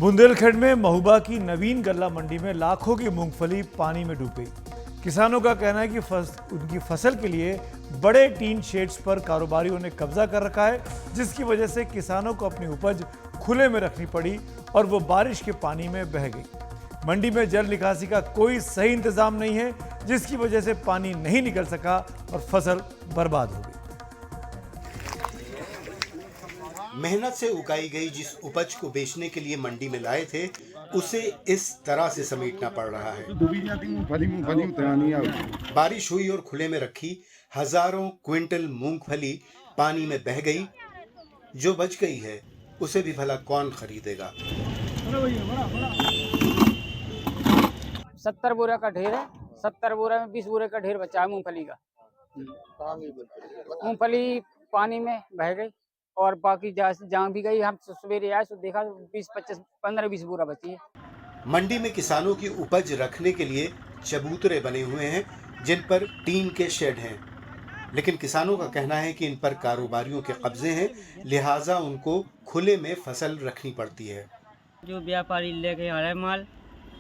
बुंदेलखंड में महोबा की नवीन गल्ला मंडी में लाखों की मूंगफली पानी में डूब गई। किसानों का कहना है कि उनकी फसल के लिए बड़े टीन शेड्स पर कारोबारियों ने कब्जा कर रखा है, जिसकी वजह से किसानों को अपनी उपज खुले में रखनी पड़ी और वो बारिश के पानी में बह गई। मंडी में जल निकासी का कोई सही इंतजाम नहीं है, जिसकी वजह से पानी नहीं निकल सका और फसल बर्बाद हो गई। मेहनत से उगाई गई जिस उपज को बेचने के लिए मंडी में लाए थे, उसे इस तरह से समेटना पड़ रहा है। बारिश हुई और खुले में रखी हजारों क्विंटल मूंगफली पानी में बह गई। जो बच गई है उसे भी भला कौन खरीदेगा। 70 बोरा का ढेर है। 70 बोरा में 20 बोरे का ढेर बचा है मूंगफली का। मूंगफली पानी में बह गई और बाकी जहाँ भी गई, हम सवेरे आए तो देखा 15-20 बोरा बची है। मंडी में किसानों की उपज रखने के लिए चबूतरे बने हुए हैं, जिन पर टीन के शेड हैं, लेकिन किसानों का कहना है कि इन पर कारोबारियों के कब्जे हैं, लिहाजा उनको खुले में फसल रखनी पड़ती है। जो व्यापारी लेके आ रहे माल,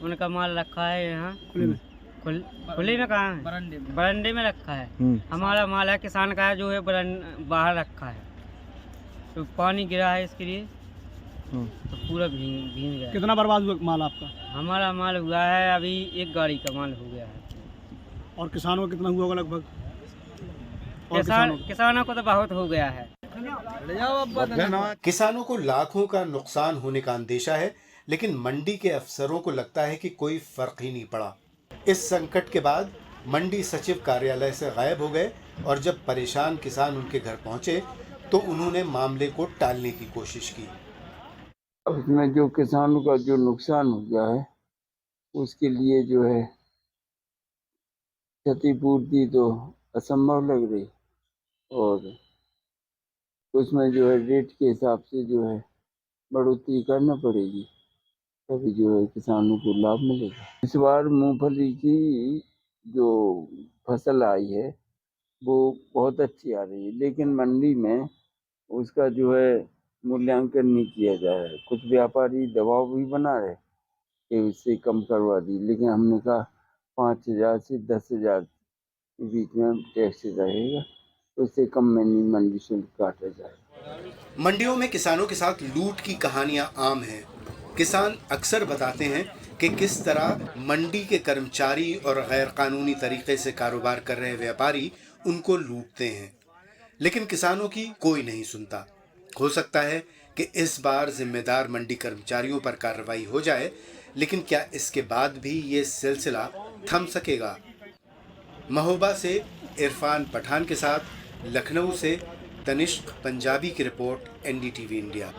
उनका माल रखा है यहाँ खुले में कहाँ है? बरंडे में रखा है। हमारा माल है किसान का है, जो है बाहर रखा है, तो पानी गिरा है इसके लिए तो पूरा भीग गया। कितना बर्बाद हुआ माल आपका? हमारा माल हुआ है अभी 1 गाड़ी का माल हो गया है। और किसानों का कितना हुआ होगा लगभग? किसानों को तो बहुत हो गया है। किसानों को लाखों का नुकसान होने का अंदेशा है, लेकिन मंडी के अफसरों को लगता है कि कोई फर्क ही नहीं पड़ा। इस संकट के बाद मंडी सचिव कार्यालय से गायब हो गए और जब परेशान किसान उनके घर पहुंचे तो उन्होंने मामले को टालने की कोशिश की। उसमें जो किसानों का जो नुकसान हो गया है, उसके लिए जो है क्षतिपूर्ति तो असंभव लग रही, और उसमें जो है रेट के हिसाब से जो है बढ़ोतरी करना पड़ेगी, तभी जो है किसानों को लाभ मिलेगा। इस बार मूंगफली की जो फसल आई है वो बहुत अच्छी आ रही है, लेकिन मंडी में उसका जो है मूल्यांकन नहीं किया जा रहा है। कुछ व्यापारी दबाव भी बना रहे कि उससे कम करवा दी, लेकिन हमने कहा 5,000 से 10,000 के बीच में टैक्स रहेगा, उससे कम में नहीं मंडी शुल्क काटा जाएगा। मंडियों में किसानों के साथ लूट की कहानियां आम हैं। किसान अक्सर बताते हैं कि किस तरह मंडी के कर्मचारी और गैर कानूनी तरीके से कारोबार कर रहे व्यापारी उनको लूटते हैं, लेकिन किसानों की कोई नहीं सुनता। हो सकता है कि इस बार जिम्मेदार मंडी कर्मचारियों पर कार्रवाई हो जाए, लेकिन क्या इसके बाद भी ये सिलसिला थम सकेगा? महोबा से इरफान पठान के साथ लखनऊ से तनिष्क पंजाबी की रिपोर्ट, NDTV इंडिया।